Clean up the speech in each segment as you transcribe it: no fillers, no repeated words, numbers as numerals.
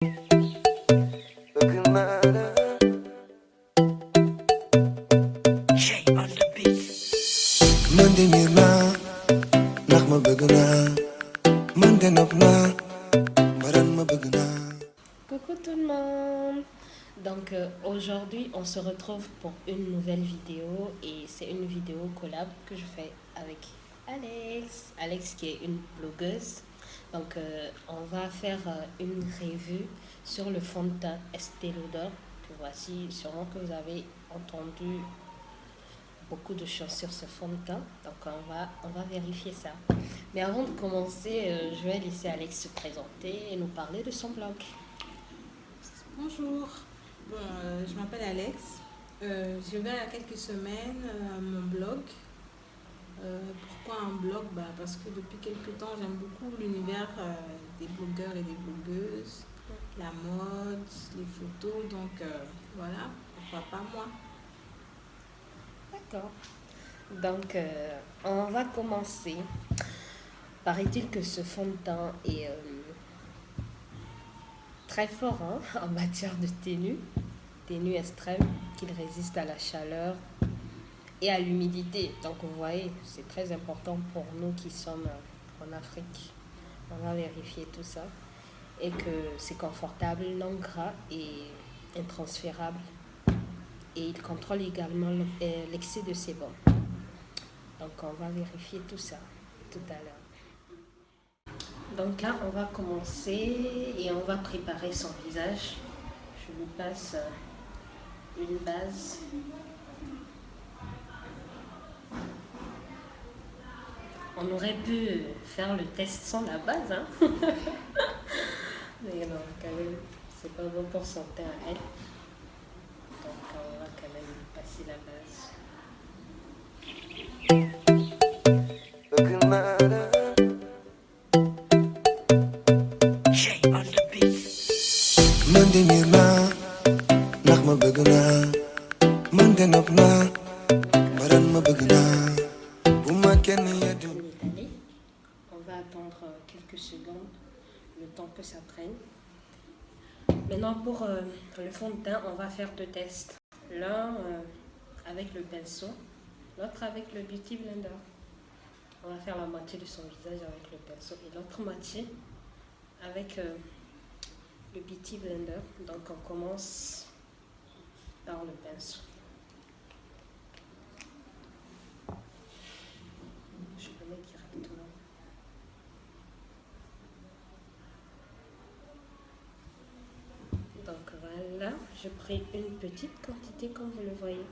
Coucou tout le monde. Aujourd'hui on se retrouve pour une nouvelle vidéo et c'est une vidéo collab que je fais avec Alex qui est une blogueuse. On va faire une revue sur le fond de teint Estée Lauder que voici. Sûrement que vous avez entendu beaucoup de choses sur ce fond de teint, donc on va vérifier ça. Mais avant de commencer, je vais laisser Alex se présenter et nous parler de son blog. Bonjour, je m'appelle Alex. J'ai ouvert il y a quelques semaines mon blog. Pourquoi un blog? Parce que depuis quelques temps, j'aime beaucoup l'univers des blogueurs et des blogueuses, la mode, les photos. Voilà, pourquoi pas moi? D'accord. On va commencer. Paraît-il que ce fond de teint est très fort en matière de tenue extrême, qu'il résiste à la chaleur et à l'humidité. Donc vous voyez, c'est très important pour nous qui sommes en Afrique. On va vérifier tout ça. Et que c'est confortable, non gras et intransférable. Et il contrôle également l'excès de sébum. Donc on va vérifier tout ça tout à l'heure. Donc là, on va commencer et on va préparer son visage. Je lui passe une base. On aurait pu faire le test sans la base, hein. Mais non, quand même, c'est pas bon pour son teint à elle. Donc on va quand même passer la base. On va attendre quelques secondes, le temps que ça prenne. Maintenant pour le fond de teint, on va faire deux tests. L'un avec le pinceau, l'autre avec le Beauty Blender. On va faire la moitié de son visage avec le pinceau et l'autre moitié avec le Beauty Blender. Donc on commence par le pinceau. Je le mets directement. Donc voilà, je prends une petite quantité comme vous le voyez.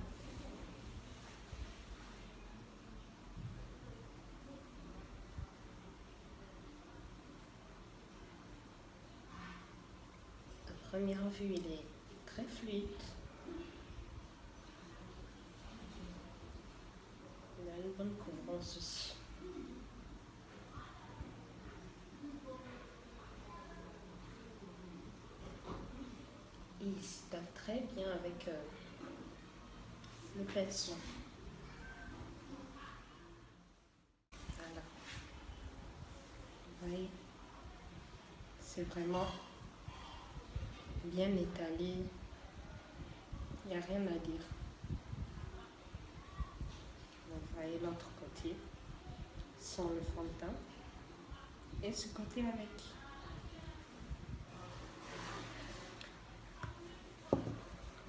À première vue, il est très fluide. Il a une bonne couvrance aussi. Il se tape très bien avec le pinceau. Voilà. Vous voyez, c'est vraiment bien étalé. Il n'y a rien à dire. Vous voyez l'autre côté sans le fond de teint et ce côté avec.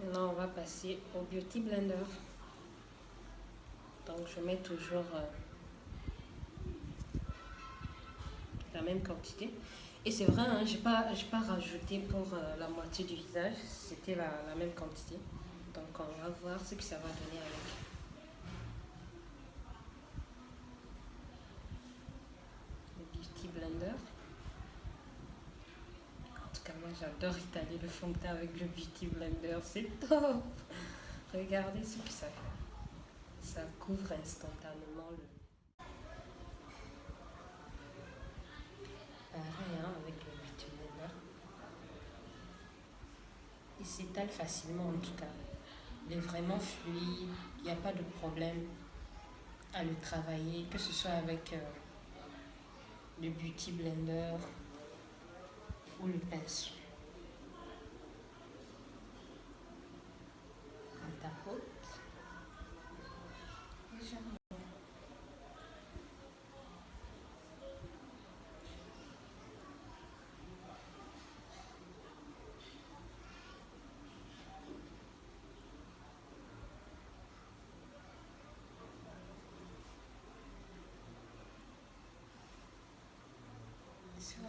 Maintenant, on va passer au Beauty Blender. Donc, je mets toujours la même quantité. Et c'est vrai, hein, j'ai pas rajouté pour la moitié du visage. C'était la même quantité. Donc, on va voir ce que ça va donner avec. Le Beauty Blender. En tout cas, moi, j'adore étaler le fond de teint avec le Beauty Blender. C'est top! Regardez ce que ça fait. Ça couvre instantanément le... Pareil, hein, avec le Beauty Blender. Il s'étale facilement en tout cas. Il est vraiment fluide. Il n'y a pas de problème à le travailler, que ce soit avec le Beauty Blender ou le pinceau.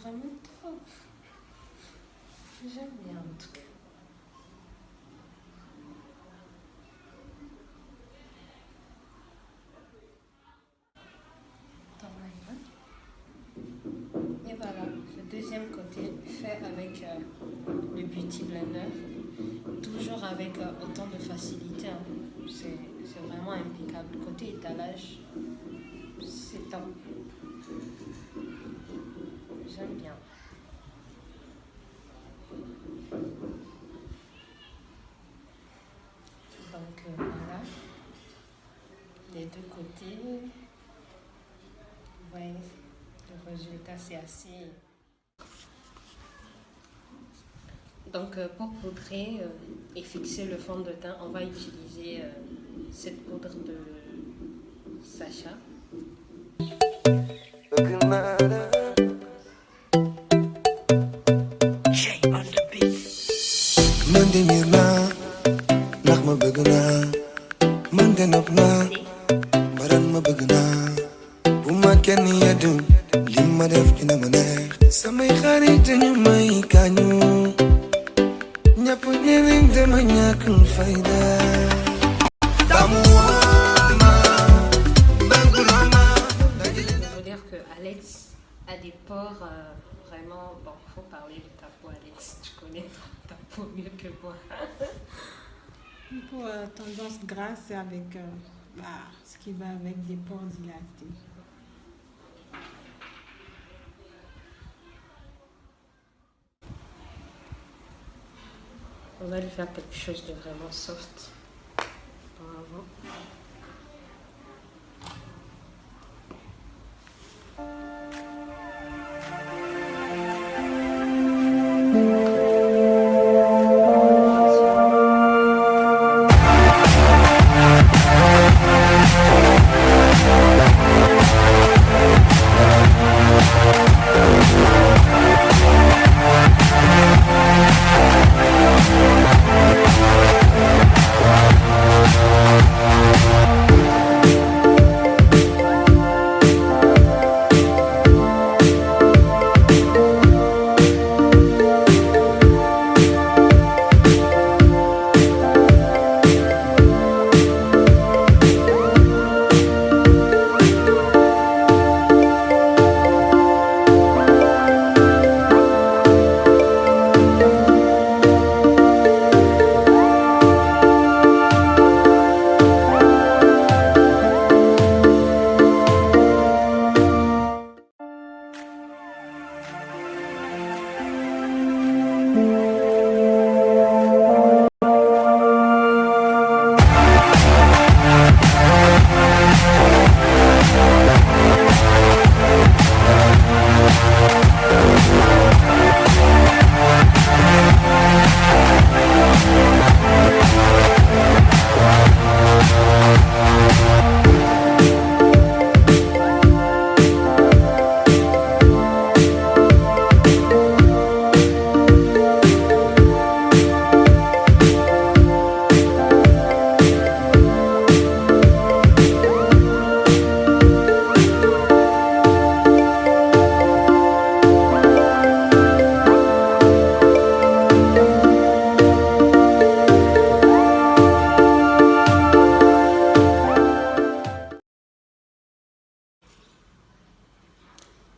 vraiment top. J'aime bien en tout cas. Et voilà, le deuxième côté, fait avec le Beauty Blender, toujours avec autant de facilité. Hein. C'est vraiment impeccable. Côté étalage, c'est top. J'aime bien. Donc voilà, les deux côtés. Vous voyez, le résultat c'est assez. Donc pour poudrer et fixer le fond de teint, on va utiliser cette poudre de Sacha. Alex a des pores vraiment... Bon, il faut parler de ta peau, Alex. Tu connais ta peau mieux que moi. Une peau tendance grasse avec ce qui va avec des pores dilatés. On va lui faire quelque chose de vraiment soft. Bravo.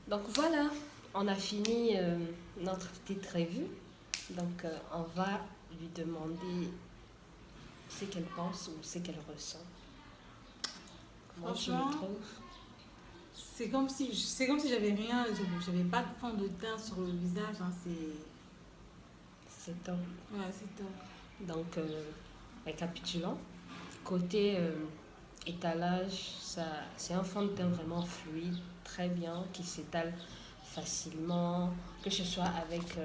Donc voilà, on a fini notre petite revue. Donc on va lui demander ce qu'elle pense ou ce qu'elle ressent. Comment tu le trouves? C'est comme si j'avais rien, j'avais pas de fond de teint sur le visage. Hein, c'est top. Ouais, c'est top. Donc récapitulons. Côté étalage, c'est un fond de teint vraiment fluide, très bien, qui s'étale facilement, que ce soit avec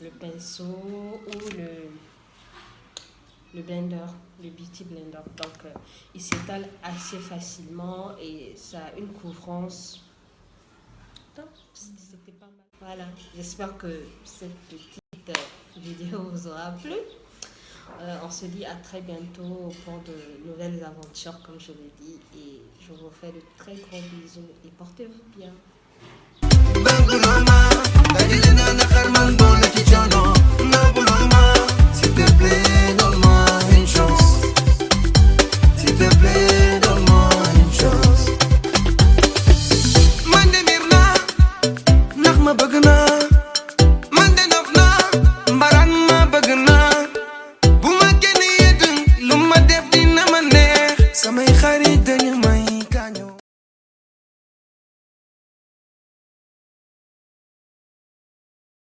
le pinceau ou le blender, le Beauty Blender. Donc il s'étale assez facilement et ça a une couvrance. C'était pas mal. Voilà, j'espère que cette petite vidéo vous aura plu. On se dit à très bientôt pour de nouvelles aventures, comme je l'ai dit. Et je vous fais de très gros bisous et portez-vous bien. باقي لنا نخر من